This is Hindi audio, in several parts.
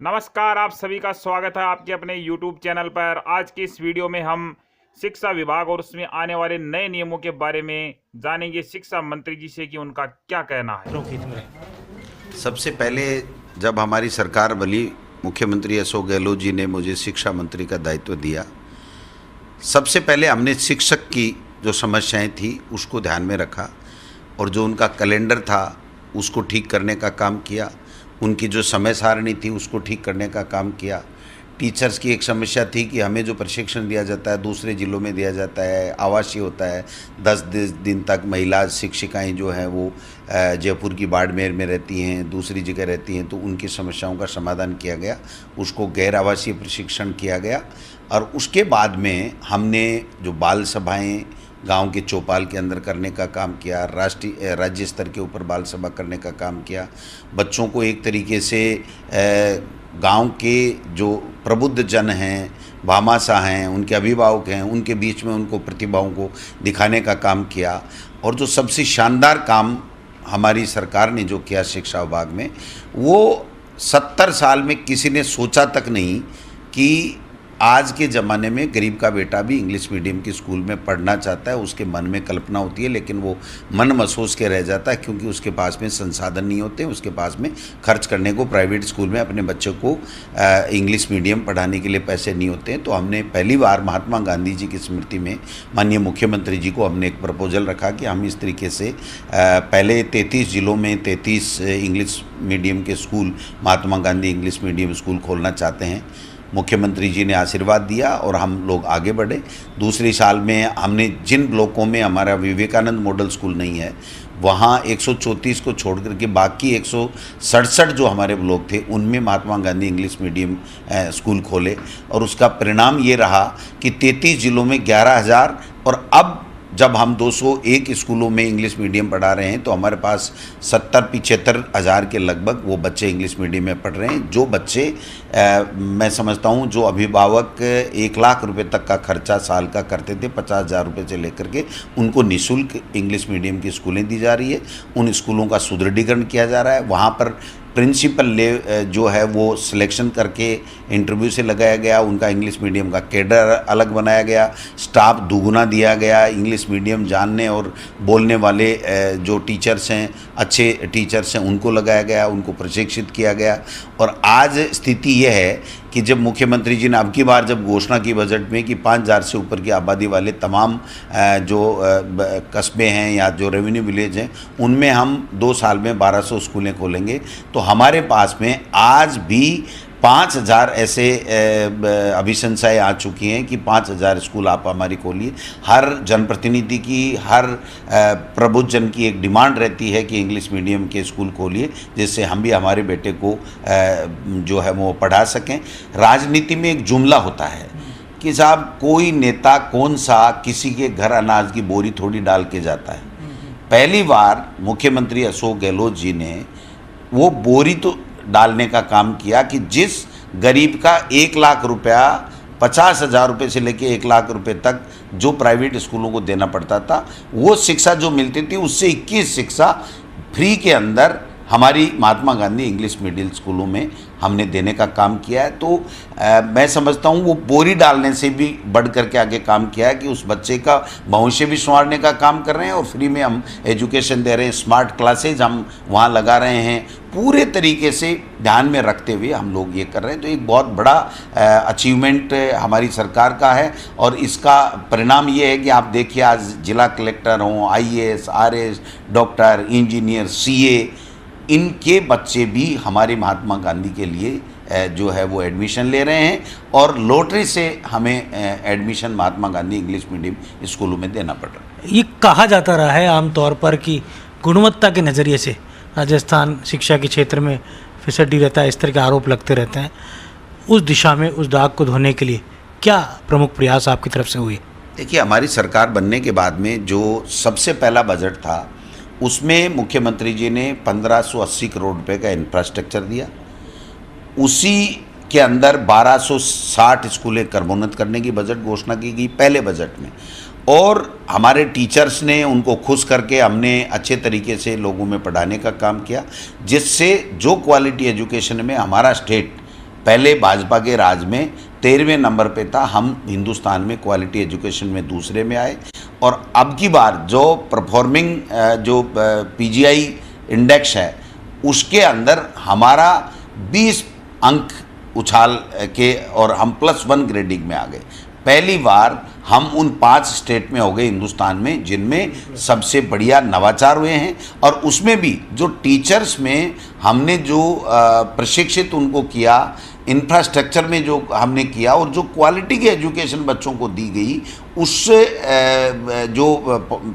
नमस्कार, आप सभी का स्वागत है आपके अपने YouTube चैनल पर। आज की इस वीडियो में हम शिक्षा विभाग और उसमें आने वाले नए नियमों के बारे में जानेंगे शिक्षा मंत्री जी से कि उनका क्या कहना है। सबसे पहले जब हमारी सरकार बनी, मुख्यमंत्री अशोक गहलोत जी ने मुझे शिक्षा मंत्री का दायित्व दिया। सबसे पहले हमने शिक्षक की जो समस्याएं थी उसको ध्यान में रखा और जो उनका कैलेंडर था उसको ठीक करने का काम किया। उनकी जो समय सारणी थी उसको ठीक करने का काम किया। टीचर्स की एक समस्या थी कि हमें जो प्रशिक्षण दिया जाता है दूसरे ज़िलों में दिया जाता है, आवासीय होता है। 10 दिन तक महिला शिक्षिकाएं जो हैं वो जयपुर की बाड़मेर में रहती हैं, दूसरी जगह रहती हैं, तो उनकी समस्याओं का समाधान किया गया। उसको गैर आवासीय प्रशिक्षण किया गया और उसके बाद में हमने जो बाल सभाएँ गांव के चौपाल के अंदर करने का काम किया, राज्य स्तर के ऊपर बाल सभा करने का काम किया। बच्चों को एक तरीके से गांव के जो प्रबुद्ध जन हैं, भामाशाह हैं, उनके अभिभावक हैं, उनके बीच में उनको प्रतिभाओं को दिखाने का काम किया। और जो सबसे शानदार काम हमारी सरकार ने जो किया शिक्षा विभाग में, वो 70 साल में किसी ने सोचा तक नहीं कि आज के ज़माने में गरीब का बेटा भी इंग्लिश मीडियम के स्कूल में पढ़ना चाहता है। उसके मन में कल्पना होती है लेकिन वो मन महसूस के रह जाता है क्योंकि उसके पास में संसाधन नहीं होते, उसके पास में खर्च करने को प्राइवेट स्कूल में अपने बच्चों को इंग्लिश मीडियम पढ़ाने के लिए पैसे नहीं होते हैं। तो हमने पहली बार महात्मा गांधी जी की स्मृति में माननीय मुख्यमंत्री जी को हमने एक प्रपोजल रखा कि हम इस तरीके से पहले 33 ज़िलों में 33 इंग्लिश मीडियम के school, Mahatma Gandhi English medium school खोलना चाहते हैं। मुख्यमंत्री जी ने आशीर्वाद दिया और हम लोग आगे बढ़े। दूसरी साल में हमने जिन ब्लॉकों में हमारा विवेकानंद मॉडल स्कूल नहीं है वहाँ 134 को छोड़ करके बाकी 167 जो हमारे ब्लॉक थे उनमें Mahatma Gandhi English medium school खोले और उसका परिणाम ये रहा कि 33 ज़िलों में 11,000 और अब जब हम 201 स्कूलों में इंग्लिश मीडियम पढ़ा रहे हैं तो हमारे पास 70-75 हज़ार के लगभग वो बच्चे इंग्लिश मीडियम में पढ़ रहे हैं। जो बच्चे मैं समझता हूँ जो अभिभावक 1 लाख रुपए तक का खर्चा साल का करते थे, 50,000 रुपये से लेकर के उनको निःशुल्क इंग्लिश मीडियम की स्कूलें दी जा रही है। उन स्कूलों का सुदृढ़ीकरण किया जा रहा है। वहाँ पर प्रिंसिपल जो है वो सिलेक्शन करके इंटरव्यू से लगाया गया, उनका इंग्लिश मीडियम का कैडर अलग बनाया गया, स्टाफ दुगुना दिया गया। इंग्लिश मीडियम जानने और बोलने वाले जो टीचर्स हैं, अच्छे टीचर्स हैं, उनको लगाया गया, उनको प्रशिक्षित किया गया। और आज स्थिति यह है कि जब मुख्यमंत्री जी ने अब की बार जब घोषणा की बजट में कि 5,000 से ऊपर की आबादी वाले तमाम जो कस्बे हैं या जो रेवेन्यू विलेज हैं उनमें हम 2 साल में 1200 स्कूलें खोलेंगे। तो हमारे पास में आज भी 5,000 ऐसे अभिशंसाएँ आ चुकी हैं कि 5,000 स्कूल आप हमारी खोलिए। हर जनप्रतिनिधि की, हर प्रबुद्ध जन की एक डिमांड रहती है कि इंग्लिश मीडियम के स्कूल खोलिए जिससे हम भी हमारे बेटे को जो है वो पढ़ा सकें। राजनीति में एक जुमला होता है कि साहब कोई नेता कौन सा किसी के घर अनाज की बोरी थोड़ी डाल के जाता है। पहली बार मुख्यमंत्री अशोक गहलोत जी ने वो बोरी तो डालने का काम किया कि जिस गरीब का 1 लाख रुपया 50,000 रुपये से लेके 1 लाख रुपए तक जो प्राइवेट स्कूलों को देना पड़ता था वो शिक्षा जो मिलती थी उससे 21 शिक्षा फ्री के अंदर हमारी महात्मा गांधी इंग्लिश मीडियम स्कूलों में हमने देने का काम किया है। तो मैं समझता हूँ वो बोरी डालने से भी बढ़ करके आगे काम किया है कि उस बच्चे का भविष्य भी संवारने का काम कर रहे हैं और फ्री में हम एजुकेशन दे रहे हैं। स्मार्ट क्लासेज हम वहाँ लगा रहे हैं, पूरे तरीके से ध्यान में रखते हुए हम लोग ये कर रहे हैं। तो एक बहुत बड़ा अचीवमेंट हमारी सरकार का है और इसका परिणाम ये है कि आप देखिए आज जिला कलेक्टर हों, IAS, RS, doctor, engineer, CA, इनके बच्चे भी हमारे महात्मा गांधी के लिए जो है वो एडमिशन ले रहे हैं और लॉटरी से हमें admission Mahatma Gandhi English medium स्कूलों में देना पड़ रहा है। ये कहा जाता रहा है आमतौर पर कि गुणवत्ता के नज़रिए से राजस्थान शिक्षा के क्षेत्र में फिसड्डी रहता है, इस तरह के आरोप लगते रहते हैं। उस दिशा में उस दाग को धोने के लिए क्या प्रमुख प्रयास आपकी तरफ से हुए? देखिए, हमारी सरकार बनने के बाद में जो सबसे पहला बजट था उसमें मुख्यमंत्री जी ने 1580 करोड़ रुपए का इंफ्रास्ट्रक्चर दिया। उसी के अंदर 1260 स्कूलें क्रमोन्नत करने की बजट घोषणा की गई पहले बजट में और हमारे टीचर्स ने उनको खुश करके हमने अच्छे तरीके से लोगों में पढ़ाने का काम किया, जिससे जो क्वालिटी एजुकेशन में हमारा स्टेट पहले भाजपा के राज में 13वें नंबर पे था, हम हिंदुस्तान में क्वालिटी एजुकेशन में दूसरे में आए। और अब की बार जो परफॉर्मिंग जो PGI इंडेक्स है उसके अंदर हमारा 20 अंक उछाल के और हम +1 ग्रेडिंग में आ गए। पहली बार हम उन 5 स्टेट में हो गए हिंदुस्तान में जिनमें सबसे बढ़िया नवाचार हुए हैं। और उसमें भी जो टीचर्स में हमने जो प्रशिक्षित उनको किया, इंफ्रास्ट्रक्चर में जो हमने किया और जो क्वालिटी की एजुकेशन बच्चों को दी गई, उससे जो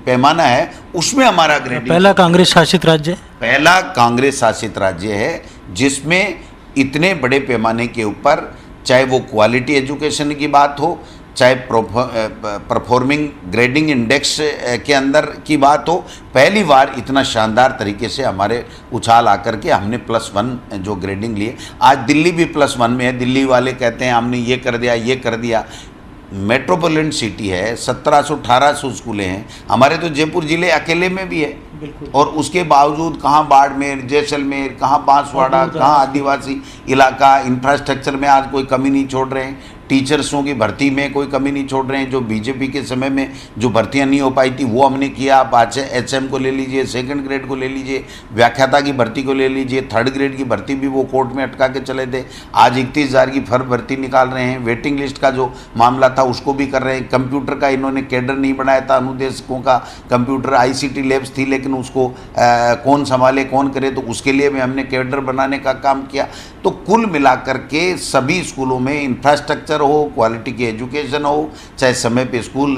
पैमाना है उसमें हमारा ग्रेडिंग पहला कांग्रेस शासित राज्य है। पहला कांग्रेस शासित राज्य है जिसमें इतने बड़े पैमाने के ऊपर, चाहे वो क्वालिटी एजुकेशन की बात हो, चाहे परफॉर्मिंग ग्रेडिंग इंडेक्स के अंदर की बात हो, पहली बार इतना शानदार तरीके से हमारे उछाल आकर के हमने +1 जो ग्रेडिंग लिए। आज दिल्ली भी +1 में है। दिल्ली वाले कहते हैं हमने ये कर दिया, ये कर दिया। मेट्रोपॉलिटन सिटी है, 1700-1800 स्कूलें हैं। हमारे तो जयपुर ज़िले अकेले में भी है। और उसके बावजूद कहाँ बाड़मेर, जैसलमेर, कहाँ बांसवाड़ा, कहाँ आदिवासी इलाका, इंफ्रास्ट्रक्चर में आज कोई कमी नहीं छोड़ रहे हैं। टीचर्सों की भर्ती में कोई कमी नहीं छोड़ रहे हैं। जो बीजेपी के समय में जो भर्तियां नहीं हो पाई थी वो हमने किया। आप आज HM को ले लीजिए, 2nd ग्रेड को ले लीजिए, व्याख्याता की भर्ती को ले लीजिए, 3rd ग्रेड की भर्ती भी वो कोर्ट में अटका के चले थे। आज 31,000 की फर्म भर्ती निकाल रहे हैं। वेटिंग लिस्ट का जो मामला था उसको भी कर रहे हैं। कंप्यूटर का इन्होंने कैडर नहीं बनाया था, अनुदेशकों का कंप्यूटर ICT लैब्स थी, लेकिन उसको कौन संभाले कौन करे, तो उसके लिए भी हमने कैडर बनाने का काम किया। तो कुल मिलाकर के सभी स्कूलों में इंफ्रास्ट्रक्चर हो, क्वालिटी की एजुकेशन हो, चाहे समय पे स्कूल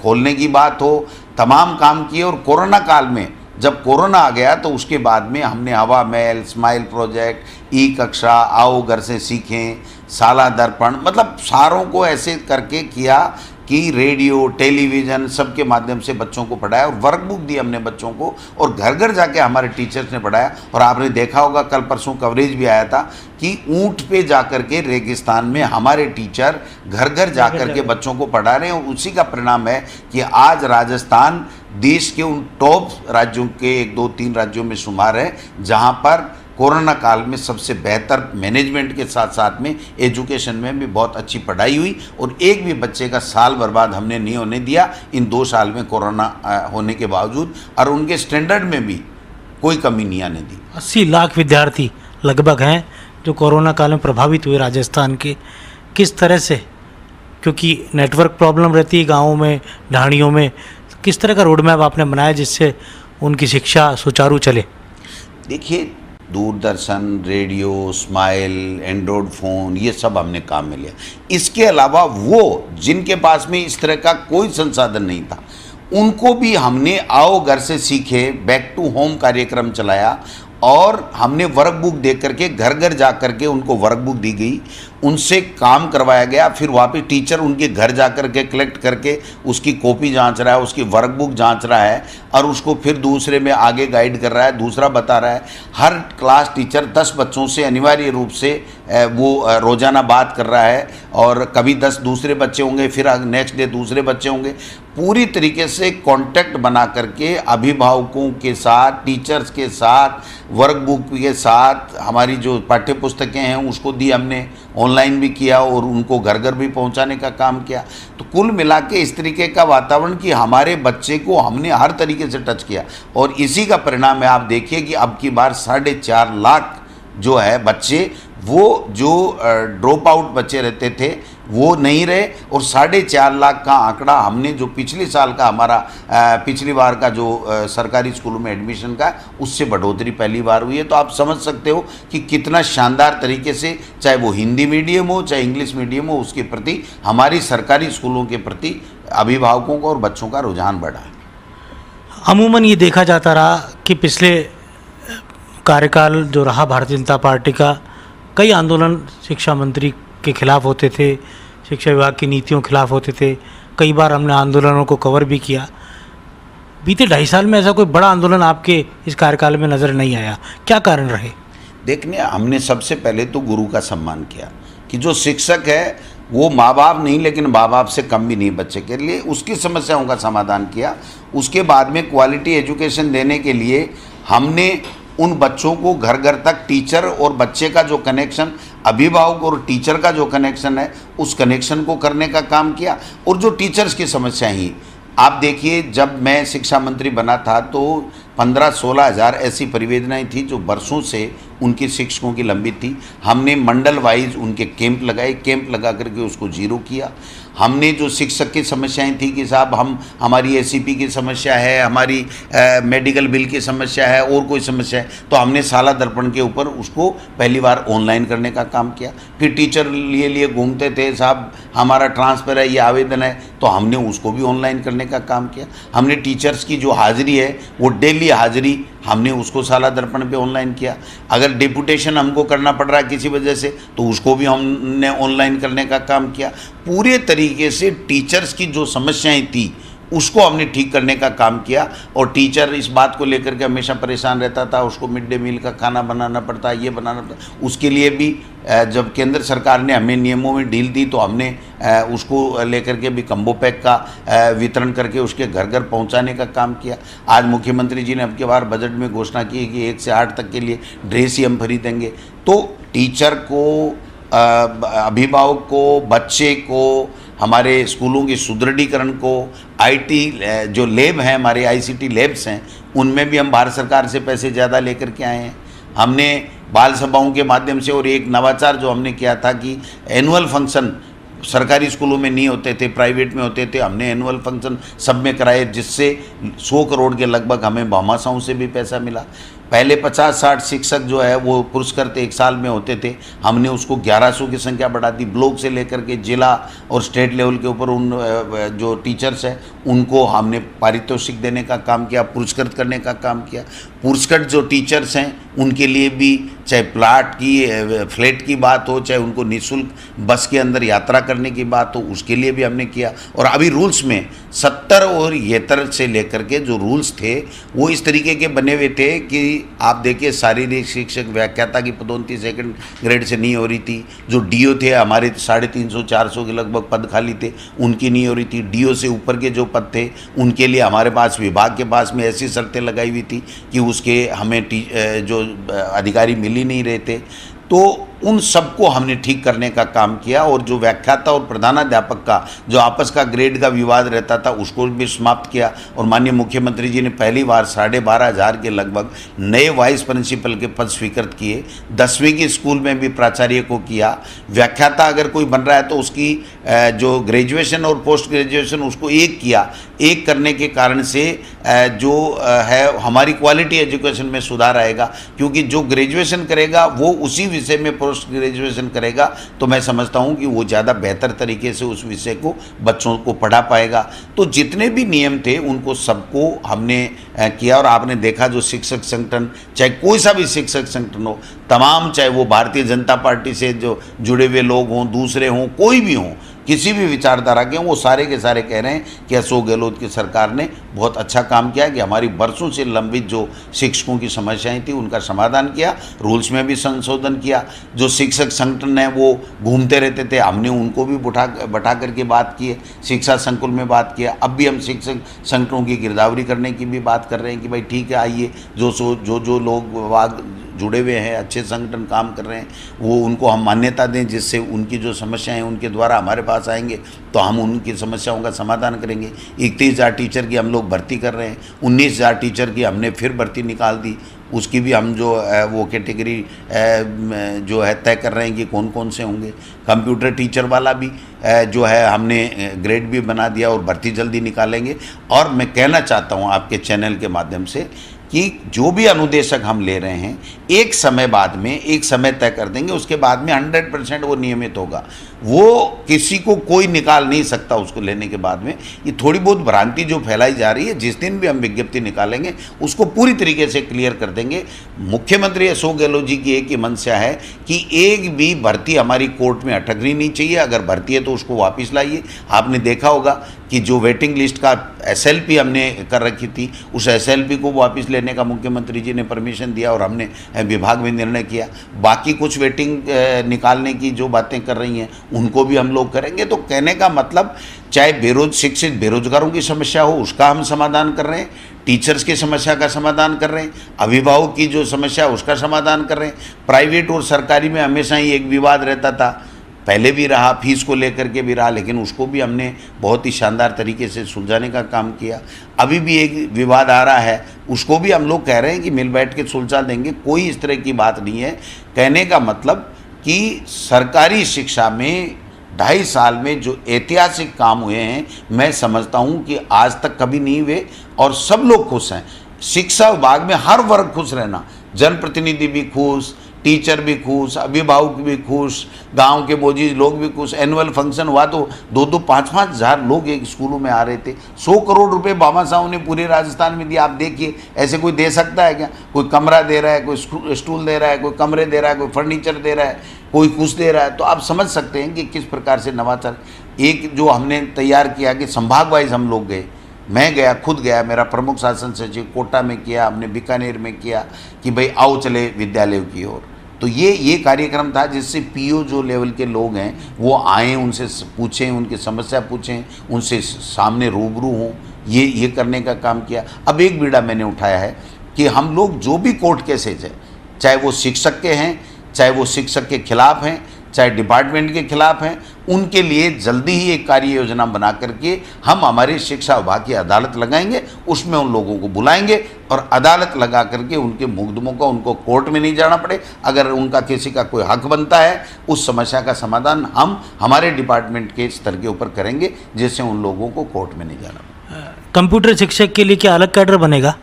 खोलने की बात हो, तमाम काम किए। और कोरोना काल में जब कोरोना आ गया तो उसके बाद में हमने हवा महल, स्माइल प्रोजेक्ट, ई-कक्षा, आओ घर से सीखें, साला दर्पण, मतलब सारों को ऐसे करके किया कि रेडियो, टेलीविज़न सबके माध्यम से बच्चों को पढ़ाया। और वर्कबुक दी हमने बच्चों को, और घर घर जाके हमारे टीचर्स ने पढ़ाया। और आपने देखा होगा कल परसों कवरेज भी आया था कि ऊंट पे जाकर के रेगिस्तान में हमारे टीचर घर घर जाकर के बच्चों को पढ़ा रहे हैं। और उसी का परिणाम है कि आज राजस्थान देश के उन टॉप राज्यों के 1, 2, 3 राज्यों में शुमार है जहाँ पर कोरोना काल में सबसे बेहतर मैनेजमेंट के साथ साथ में एजुकेशन में भी बहुत अच्छी पढ़ाई हुई। और एक भी बच्चे का साल बर्बाद हमने नहीं होने दिया इन 2 साल में कोरोना होने के बावजूद। और उनके स्टैंडर्ड में भी कोई कमी नहीं आने दी। 80 लाख विद्यार्थी लगभग हैं जो कोरोना काल में प्रभावित हुए राजस्थान के। किस तरह से, क्योंकि नेटवर्क प्रॉब्लम रहती है गाँवों में, ढाणियों में, किस तरह का रोड मैप आपने बनाया जिससे उनकी शिक्षा सुचारू चले? देखिए, Doordarshan, radio, smile, Android phone, ये सब हमने काम में लिया। इसके अलावा वो जिनके पास में इस तरह का कोई संसाधन नहीं था, उनको भी हमने आओ घर से सीखे, बैक टू होम कार्यक्रम चलाया। और हमने वर्क बुक दे करके घर घर जा करके उनको वर्क बुक दी गई, उनसे काम करवाया गया। फिर वहाँ पे टीचर उनके घर जा करके कलेक्ट करके उसकी कॉपी जांच रहा है, उसकी वर्क बुक जांच रहा है और उसको फिर दूसरे में आगे गाइड कर रहा है, दूसरा बता रहा है। हर क्लास टीचर 10 बच्चों से अनिवार्य रूप से वो रोज़ाना बात कर रहा है। और कभी 10 दूसरे बच्चे होंगे, फिर नेक्स्ट डे दूसरे बच्चे होंगे। पूरी तरीके से कांटेक्ट बना करके अभिभावकों के साथ, टीचर्स के साथ, वर्क बुक के साथ, हमारी जो पाठ्य पुस्तकें हैं उसको दी हमने, ऑनलाइन भी किया और उनको घर घर भी पहुंचाने का काम किया। तो कुल मिला के इस तरीके का वातावरण कि हमारे बच्चे को हमने हर तरीके से टच किया। और इसी का परिणाम है, आप देखिए कि अब की बार 4.5 लाख जो है बच्चे, वो जो ड्रॉप आउट बच्चे रहते थे वो नहीं रहे। और 4.5 लाख का आंकड़ा हमने जो पिछले साल का हमारा पिछली बार का जो सरकारी स्कूलों में एडमिशन का, उससे बढ़ोतरी पहली बार हुई है। तो आप समझ सकते हो कि कितना शानदार तरीके से, चाहे वो हिंदी मीडियम हो चाहे इंग्लिश मीडियम हो, उसके प्रति, हमारी सरकारी स्कूलों के प्रति अभिभावकों का और बच्चों का रुझान बढ़ा है। अमूमन ये देखा जाता रहा कि पिछले कार्यकाल जो रहा भारतीय जनता पार्टी का, कई आंदोलन शिक्षा मंत्री के खिलाफ होते थे, शिक्षा विभाग की नीतियों के खिलाफ होते थे। कई बार हमने आंदोलनों को कवर भी किया। बीते 2.5 साल में ऐसा कोई बड़ा आंदोलन आपके इस कार्यकाल में नज़र नहीं आया, क्या कारण रहे? देखने, हमने सबसे पहले तो गुरु का सम्मान किया कि जो शिक्षक है वो माँ बाप नहीं, लेकिन माँ बाप से कम भी नहीं बच्चे के लिए, उसकी समस्याओं का समाधान किया। उसके बाद में क्वालिटी एजुकेशन देने के लिए हमने उन बच्चों को घर घर तक टीचर और बच्चे का जो कनेक्शन, अभिभावक और टीचर का जो कनेक्शन है उस कनेक्शन को करने का काम किया। और जो टीचर्स की समस्याएं ही आप देखिए, जब मैं शिक्षा मंत्री बना था तो 15-16 हज़ार ऐसी परिवेदनाएं थी जो बरसों से उनके शिक्षकों की लंबित थी। हमने मंडल वाइज उनके कैंप लगाए, कैंप लगा करके उसको जीरो किया। हमने जो शिक्षक की समस्याएं थी कि साहब हमारी एसीपी की समस्या है, हमारी मेडिकल बिल की समस्या है और कोई समस्या है, तो हमने साला दर्पण के ऊपर उसको पहली बार ऑनलाइन करने का काम किया। फिर टीचर लिए घूमते थे, साहब हमारा ट्रांसफ़र है, ये आवेदन है, तो हमने उसको भी ऑनलाइन करने का काम किया। हमने टीचर्स की जो हाज़िरी है वो डेली हाज़िरी हमने उसको साला दर्पण पे ऑनलाइन किया। अगर डिपुटेशन हमको करना पड़ रहा है किसी वजह से तो उसको भी हमने ऑनलाइन करने का काम किया। पूरे तरीके से टीचर्स की जो समस्याएं थी उसको हमने ठीक करने का काम किया। और टीचर इस बात को लेकर के हमेशा परेशान रहता था, उसको मिड डे मील का खाना बनाना पड़ता, ये बनाना पड़ता। उसके लिए भी जब केंद्र सरकार ने हमें नियमों में ढील दी तो हमने उसको लेकर के भी कम्बो पैक का वितरण करके उसके घर घर पहुंचाने का काम किया। आज मुख्यमंत्री जी ने अब की बार बजट में घोषणा की है कि 1 से 8 तक के लिए ड्रेस ही हम खरीदेंगे। तो टीचर को, अभिभावक को, बच्चे को, हमारे स्कूलों के सुदृढ़ीकरण को, आईटी जो लैब हैं, हमारे आईसीटी लैब्स हैं, उनमें भी हम भारत सरकार से पैसे ज़्यादा लेकर के आए हैं। हमने बाल सभाओं के माध्यम से, और एक नवाचार जो हमने किया था कि एनुअल फंक्शन सरकारी स्कूलों में नहीं होते थे, प्राइवेट में होते थे, हमने एनुअल फंक्शन सब में कराए, जिससे 100 करोड़ के लगभग हमें भामाशाहों से भी पैसा मिला। पहले 50-60 शिक्षक जो है वो पुरस्कृत 1 साल में होते थे, हमने उसको 1100 की संख्या बढ़ा दी। ब्लॉक से लेकर के जिला और स्टेट लेवल के ऊपर उन जो टीचर्स हैं उनको हमने पारितोषिक देने का काम किया, पुरस्कृत करने का काम किया। पुरस्कृत जो टीचर्स हैं उनके लिए भी चाहे प्लाट की फ्लैट की बात हो, चाहे उनको निःशुल्क बस के अंदर यात्रा करने की बात हो, उसके लिए भी हमने किया। और अभी रूल्स में 70 और 73 से लेकर के जो रूल्स थे वो इस तरीके के बने हुए थे कि आप देखिए, शारीरिक शिक्षक व्याख्याता की पदोन्नति 2nd ग्रेड से नहीं हो रही थी। जो डीओ थे हमारे 350-400 के लगभग पद खाली थे, उनकी नहीं हो रही थी। डीओ से ऊपर के जो पद थे उनके लिए हमारे पास विभाग के पास में ऐसी शर्तें लगाई हुई थी कि उसके हमें जो अधिकारी मिल ही नहीं रहे थे। तो उन सबको हमने ठीक करने का काम किया। और जो व्याख्याता और प्रधानाध्यापक का जो आपस का ग्रेड का विवाद रहता था उसको भी समाप्त किया। और माननीय मुख्यमंत्री जी ने पहली बार 12,500 के लगभग नए वाइस प्रिंसिपल के पद स्वीकृत किए। 10वीं की स्कूल में भी प्राचार्य को किया। व्याख्याता अगर कोई बन रहा है तो उसकी जो ग्रेजुएशन और पोस्ट ग्रेजुएशन उसको एक किया। एक करने के कारण से जो है हमारी क्वालिटी एजुकेशन में सुधार आएगा, क्योंकि जो ग्रेजुएशन करेगा वो उसी विषय में पोस्ट ग्रेजुएशन करेगा, तो मैं समझता हूँ कि वो ज़्यादा बेहतर तरीके से उस विषय को बच्चों को पढ़ा पाएगा। तो जितने भी नियम थे उनको सबको हमने किया। और आपने देखा जो शिक्षक संगठन, चाहे कोई सा भी शिक्षक संगठन हो, तमाम, चाहे वो भारतीय जनता पार्टी से जो जुड़े हुए लोग हों, दूसरे हों, कोई भी हों, किसी भी विचारधारा के हों, वो सारे के सारे कह रहे हैं कि अशोक गहलोत की सरकार ने बहुत अच्छा काम किया कि हमारी बरसों से लंबित जो शिक्षकों की समस्याएं थी उनका समाधान किया, रूल्स में भी संशोधन किया। जो शिक्षक संगठन है वो घूमते रहते थे, हमने उनको भी बैठा करके बात की है, शिक्षा संकुल में बात किया। अब भी हम शिक्षक संगठनों की गिरदावरी करने की भी बात कर रहे हैं कि भाई ठीक है, आइए, जो लोग जुड़े हुए हैं, अच्छे संगठन काम कर रहे हैं, वो उनको हम मान्यता दें, जिससे उनकी जो समस्याएं हैं उनके द्वारा हमारे पास आएंगे तो हम उनकी समस्याओं का समाधान करेंगे। 31,000 टीचर की हम लोग भर्ती कर रहे हैं, 19,000 टीचर की हमने फिर भर्ती निकाल दी। उसकी भी हम जो वो कैटेगरी जो है तय कर रहे हैं कि कौन कौन से होंगे। कंप्यूटर टीचर वाला भी जो है हमने ग्रेड भी बना दिया और भर्ती जल्दी निकालेंगे। और मैं कहना चाहता हूँ आपके चैनल के माध्यम से कि जो भी अनुदेशक हम ले रहे हैं एक समय बाद में एक समय तय कर देंगे, उसके बाद में 100% वो नियमित होगा। वो किसी को कोई निकाल नहीं सकता उसको लेने के बाद में। ये थोड़ी बहुत भ्रांति जो फैलाई जा रही है, जिस दिन भी हम विज्ञप्ति निकालेंगे उसको पूरी तरीके से क्लियर कर देंगे। मुख्यमंत्री अशोक गहलोत जी की एक ही मंशा है कि एक भी भर्ती हमारी कोर्ट में अटकनी नहीं चाहिए। अगर भर्ती है तो उसको वापस लाइए। आपने देखा होगा कि जो वेटिंग लिस्ट का SLP हमने कर रखी थी, उस SLP को वापस लेने का मुख्यमंत्री जी ने परमिशन दिया और हमने विभाग में निर्णय किया। बाकी कुछ वेटिंग निकालने की जो बातें कर रही हैं उनको भी हम लोग करेंगे। तो कहने का मतलब, चाहे शिक्षित बेरोजगारों की समस्या हो उसका हम समाधान कर रहे हैं, टीचर्स की समस्या का समाधान कर रहे हैं, अभिभावक की जो समस्या है उसका समाधान कर रहे हैं। प्राइवेट और सरकारी में हमेशा ही एक विवाद रहता था, पहले भी रहा, फीस को लेकर के भी रहा, लेकिन उसको भी हमने बहुत ही शानदार तरीके से सुलझाने का काम किया। अभी भी एक विवाद आ रहा है, उसको भी हम लोग कह रहे हैं कि मिल बैठ के सुलझा देंगे, कोई इस तरह की बात नहीं है। कहने का मतलब कि सरकारी शिक्षा में 2.5 साल में जो ऐतिहासिक काम हुए हैं, मैं समझता हूं कि आज तक कभी नहीं हुए और सब लोग खुश हैं। शिक्षा विभाग में हर वर्ग खुश रहना, जनप्रतिनिधि भी खुश, टीचर भी खुश, अभिभावक भी खुश, गांव के मोजी लोग भी खुश। एनुअल फंक्शन हुआ तो 2-2, 5-5 हज़ार लोग एक स्कूलों में आ रहे थे। 100 करोड़ रुपए बाबा साहब ने पूरे राजस्थान में दिया। आप देखिए, ऐसे कोई दे सकता है क्या? कोई कमरा दे रहा है, कोई स्टूल दे रहा है, कोई कमरे दे रहा है, कोई फर्नीचर दे रहा है, कोई कुछ दे रहा है। तो आप समझ सकते हैं कि किस प्रकार से नवाचार एक जो हमने तैयार किया कि संभाग वाइज हम लोग गए, मैं गया, खुद गया, मेरा प्रमुख शासन सचिव कोटा में किया, हमने बीकानेर में किया कि भाई आओ चले विद्यालयों की ओर। तो ये कार्यक्रम था जिससे पीओ जो लेवल के लोग हैं वो आएँ, उनसे पूछें, उनकी समस्या पूछें, उनसे सामने रूबरू हों, ये करने का काम किया। अब एक बीड़ा मैंने उठाया है कि हम लोग जो भी कोर्ट केसेज है, चाहे वो शिक्षक के हैं, चाहे वो शिक्षक के खिलाफ हैं, चाहे डिपार्टमेंट के खिलाफ हैं, उनके लिए जल्दी ही एक कार्य योजना बना करके हम हमारी शिक्षा विभाग की अदालत लगाएंगे, उसमें उन लोगों को बुलाएंगे और अदालत लगा करके उनके मुकदमों का उनको कोर्ट में नहीं जाना पड़े। अगर उनका किसी का कोई हक बनता है, उस समस्या का समाधान हम हमारे डिपार्टमेंट के स्तर के ऊपर करेंगे, जिससे उन लोगों को कोर्ट में नहीं जाना पड़े। कंप्यूटर शिक्षक के लिए क्या अलग कैडर बनेगा?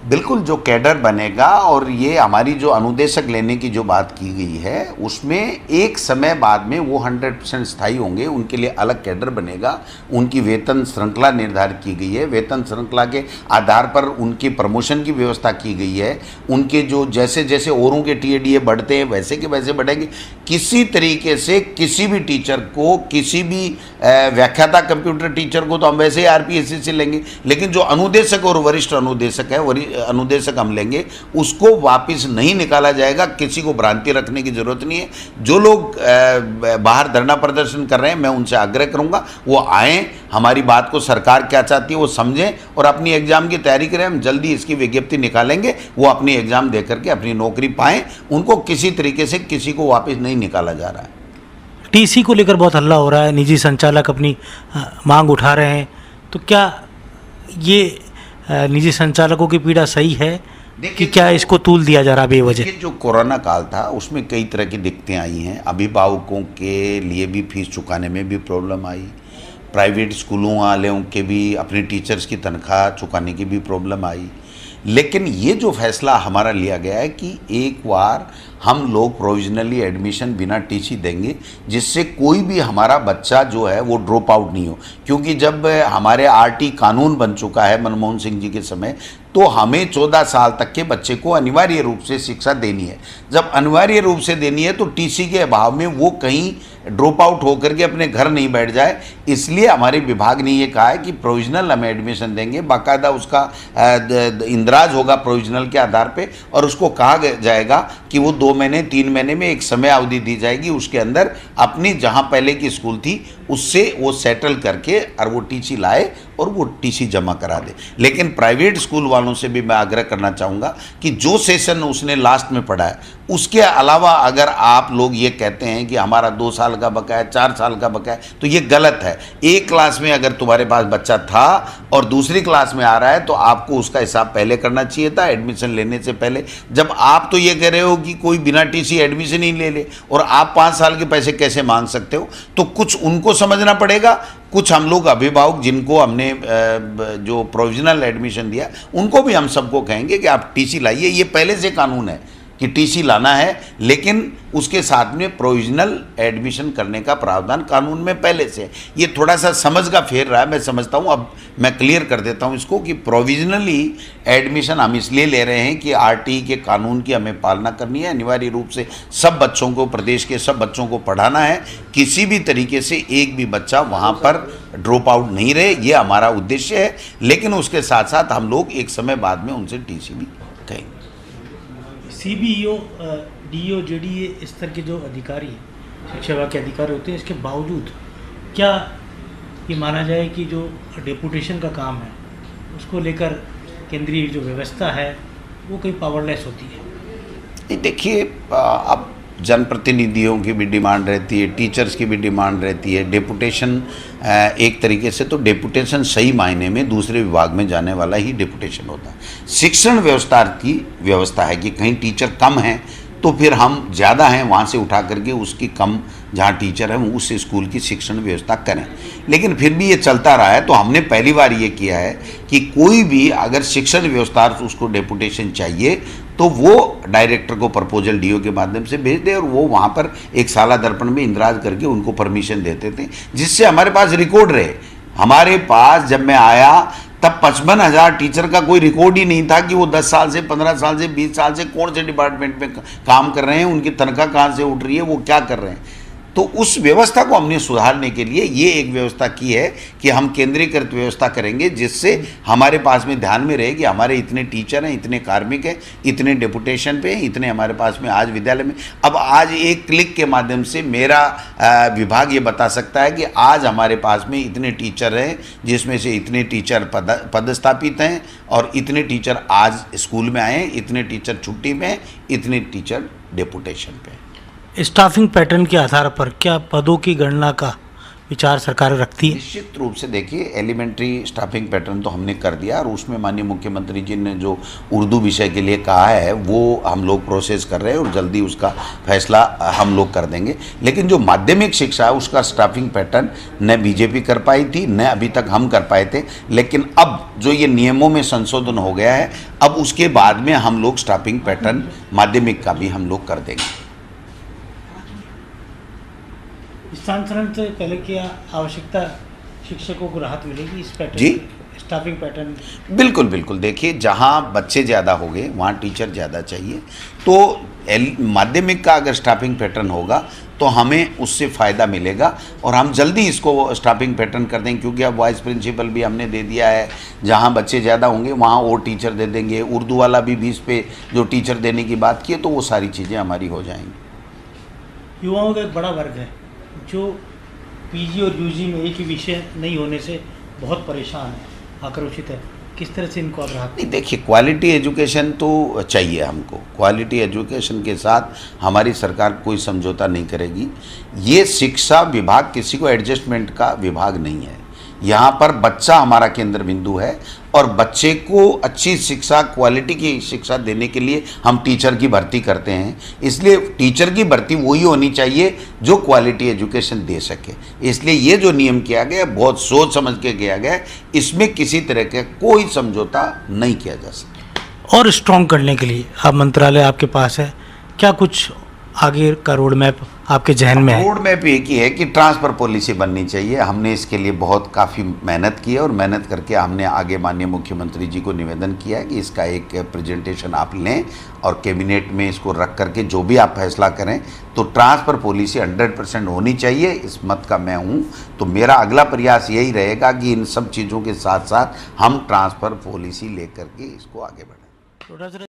बिल्कुल, जो कैडर बनेगा, और ये हमारी जो अनुदेशक लेने की जो बात की गई है उसमें एक समय बाद में वो 100% स्थायी होंगे, उनके लिए अलग कैडर बनेगा। उनकी वेतन श्रृंखला निर्धारित की गई है, वेतन श्रृंखला के आधार पर उनकी प्रमोशन की व्यवस्था की गई है। उनके जो जैसे जैसे औरों के टीएडीए बढ़ते हैं वैसे के वैसे बढ़ेंगे। किसी तरीके से किसी भी टीचर को, किसी भी व्याख्याता कंप्यूटर टीचर को तो हम वैसे ही आरपीएससी से लेंगे, लेकिन जो अनुदेशक और वरिष्ठ अनुदेशक है, अनुदेशक हम लेंगे, उसको वापस नहीं निकाला जाएगा। किसी को भ्रांति रखने की जरूरत नहीं है। जो लोग बाहर धरना प्रदर्शन कर रहे हैं, मैं उनसे आग्रह करूंगा वो आएँ, हमारी बात को सरकार क्या चाहती है वो समझें और अपनी एग्जाम की तैयारी करें। हम जल्दी इसकी विज्ञप्ति निकालेंगे, वो अपनी एग्जाम दे करके अपनी नौकरी पाएँ। उनको किसी तरीके से किसी को वापस नहीं निकाला जा रहा है। टीसी को लेकर बहुत हल्ला हो रहा है, निजी संचालक अपनी मांग उठा रहे हैं, तो क्या ये निजी संचालकों की पीड़ा सही है कि क्या इसको तूल दिया जा रहा बेवजह? जो कोरोना काल था उसमें कई तरह की दिक्कतें आई हैं। अभिभावकों के लिए भी फीस चुकाने में भी प्रॉब्लम आई, प्राइवेट स्कूलों वालों के भी अपने टीचर्स की तनख्वाह चुकाने की भी प्रॉब्लम आई। लेकिन ये जो फैसला हमारा लिया गया है कि एक बार हम लोग प्रोविजनली एडमिशन बिना टीसी देंगे, जिससे कोई भी हमारा बच्चा जो है वो ड्रॉप आउट नहीं हो। क्योंकि जब हमारे आरटी कानून बन चुका है मनमोहन सिंह जी के समय, तो हमें 14 साल तक के बच्चे को अनिवार्य रूप से शिक्षा देनी है। जब अनिवार्य रूप से देनी है तो टीसी के अभाव में वो कहीं ड्रॉप आउट होकर के अपने घर नहीं बैठ जाए। इसलिए हमारे विभाग ने ये कहा है कि प्रोविजनल हम एडमिशन देंगे, बाकायदा उसका इंदराज होगा प्रोविजनल के आधार पे, और उसको कहा जाएगा कि वो 2 महीने 3 महीने में एक समय अवधि दी जाएगी, उसके अंदर अपनी जहाँ पहले की स्कूल थी उससे वो सेटल करके और वो टीसी लाए और वो टीसी जमा करा दे। लेकिन प्राइवेट स्कूल वालों से भी मैं आग्रह करना चाहूँगा कि जो सेशन उसने लास्ट में पढ़ा है उसके अलावा अगर आप लोग ये कहते हैं कि हमारा 2 साल का बकाया, 4 साल का बकाया, तो ये गलत है। एक क्लास में अगर तुम्हारे पास बच्चा था और दूसरी क्लास में आ रहा है तो आपको उसका हिसाब पहले करना चाहिए था, एडमिशन लेने से पहले। जब आप तो ये कह रहे हो कि कोई बिना टीसी एडमिशन ही ले ले और आप 5 साल के पैसे कैसे मांग सकते हो, तो कुछ उनको समझना पड़ेगा। कुछ हम लोग अभिभावक जिनको हमने जो प्रोविजनल एडमिशन दिया उनको भी हम सबको कहेंगे कि आप टीसी लाइए। ये पहले से कानून है कि टीसी लाना है, लेकिन उसके साथ में प्रोविजनल एडमिशन करने का प्रावधान कानून में पहले से है। ये थोड़ा सा समझ का फेर रहा है, मैं समझता हूँ। अब मैं क्लियर कर देता हूँ इसको कि प्रोविजनली एडमिशन हम इसलिए ले रहे हैं कि आरटीई के कानून की हमें पालना करनी है। अनिवार्य रूप से सब बच्चों को, प्रदेश के सब बच्चों को पढ़ाना है। किसी भी तरीके से एक भी बच्चा वहाँ पर ड्रॉप आउट नहीं रहे, ये हमारा उद्देश्य है। लेकिन उसके साथ साथ हम लोग एक समय बाद में उनसे टीसी भी कहेंगे। सीबीईओ, डीईओ, जेडीए स्तर के जो अधिकारी हैं, शिक्षा विभाग के अधिकारी होते हैं, इसके बावजूद क्या ये माना जाए कि जो डेपुटेशन का काम है उसको लेकर केंद्रीय जो व्यवस्था है वो कहीं पावरलेस होती है? ये देखिए, अब जनप्रतिनिधियों की भी डिमांड रहती है, टीचर्स की भी डिमांड रहती है। डेपुटेशन एक तरीके से तो डेपुटेशन सही मायने में दूसरे विभाग में जाने वाला ही डेपुटेशन होता है। शिक्षण व्यवस्था की व्यवस्था है कि कहीं टीचर कम हैं तो फिर हम ज़्यादा हैं वहाँ से उठा करके उसकी कम जहाँ टीचर है उस स्कूल की शिक्षण व्यवस्था करें। लेकिन फिर भी ये चलता रहा है, तो हमने पहली बार ये किया है कि कोई भी अगर शिक्षण व्यवस्था उसको डेपुटेशन चाहिए तो वो डायरेक्टर को प्रपोजल डीओ के माध्यम से भेज दे और वो वहाँ पर एक साला दर्पण में इंदराज करके उनको परमिशन देते थे, जिससे हमारे पास रिकॉर्ड रहे। हमारे पास जब मैं आया तब 55,000 टीचर का कोई रिकॉर्ड ही नहीं था कि वो 10 साल से 15 साल से 20 साल से कौन से डिपार्टमेंट में काम कर रहे हैं, उनकी तनख्वाह कहाँ से उठ रही है, वो क्या कर रहे हैं। तो उस व्यवस्था को हमने सुधारने के लिए ये एक व्यवस्था की है कि हम केंद्रीकृत व्यवस्था करेंगे, जिससे हमारे पास में ध्यान में रहे कि हमारे इतने टीचर हैं, इतने कार्मिक हैं, इतने डेपुटेशन पे हैं, इतने हमारे पास में आज विद्यालय में। अब आज एक क्लिक के माध्यम से मेरा विभाग ये बता सकता है कि आज हमारे पास में इतने टीचर हैं, जिसमें से इतने टीचर पदस्थापित हैं और इतने टीचर आज स्कूल में आए हैं, इतने टीचर छुट्टी में हैं, इतने टीचर डेपुटेशन पे हैं। स्टाफिंग पैटर्न के आधार पर क्या पदों की गणना का विचार सरकार रखती है? निश्चित रूप से देखिए, एलिमेंट्री स्टाफिंग पैटर्न तो हमने कर दिया और उसमें माननीय मुख्यमंत्री जी ने जो उर्दू विषय के लिए कहा है वो हम लोग प्रोसेस कर रहे हैं और जल्दी उसका फैसला हम लोग कर देंगे। लेकिन जो माध्यमिक शिक्षा है उसका स्टाफिंग पैटर्न न बीजेपी कर पाई थी, न अभी तक हम कर पाए थे। लेकिन अब जो ये नियमों में संशोधन हो गया है, अब उसके बाद में हम लोग स्टाफिंग पैटर्न माध्यमिक का भी हम लोग कर देंगे। स्थानांतरण से पहले क्या आवश्यकता शिक्षकों को राहत मिलेगी इस पैटर्न जी? स्टाफिंग पैटर्न बिल्कुल बिल्कुल। देखिए, जहाँ बच्चे ज़्यादा हो गए वहाँ टीचर ज़्यादा चाहिए, तो माध्यमिक का अगर स्टाफिंग पैटर्न होगा तो हमें उससे फ़ायदा मिलेगा और हम जल्दी इसको स्टाफिंग पैटर्न कर देंगे, क्योंकि अब वाइस प्रिंसिपल भी हमने दे दिया है। जहाँ बच्चे ज़्यादा होंगे वहाँ और टीचर दे देंगे। उर्दू वाला भी 20 पे जो टीचर देने की बात की है, तो वो सारी चीज़ें हमारी हो जाएंगी। युवाओं का एक बड़ा वर्ग है जो पीजी और यूजी में एक ही विषय नहीं होने से बहुत परेशान है, आक्रोशित है। किस तरह से इनको आप राहत? नहीं, देखिए, क्वालिटी एजुकेशन तो चाहिए हमको। क्वालिटी एजुकेशन के साथ हमारी सरकार कोई समझौता नहीं करेगी। ये शिक्षा विभाग किसी को एडजस्टमेंट का विभाग नहीं है। यहाँ पर बच्चा हमारा केंद्र बिंदु है और बच्चे को अच्छी शिक्षा, क्वालिटी की शिक्षा देने के लिए हम टीचर की भर्ती करते हैं। इसलिए टीचर की भर्ती वही होनी चाहिए जो क्वालिटी एजुकेशन दे सके। इसलिए ये जो नियम किया गया बहुत सोच समझ के किया गया, इसमें किसी तरह का कोई समझौता नहीं किया जा सकता। और स्ट्रॉन्ग करने के लिए अब मंत्रालय आपके पास है, क्या कुछ आगे का रोड मैप आपके जहन में है? रोड मैप एक ही है कि ट्रांसफ़र पॉलिसी बननी चाहिए। हमने इसके लिए बहुत काफ़ी मेहनत की है और मेहनत करके हमने आगे माननीय मुख्यमंत्री जी को निवेदन किया है कि इसका एक प्रेजेंटेशन आप लें और कैबिनेट में इसको रख करके जो भी आप फैसला करें, तो ट्रांसफ़र पॉलिसी 100% होनी चाहिए। इस मत का मैं हूँ। तो मेरा अगला प्रयास यही रहेगा कि इन सब चीज़ों के साथ साथ हम ट्रांसफ़र पॉलिसी लेकर के इसको आगे बढ़ें।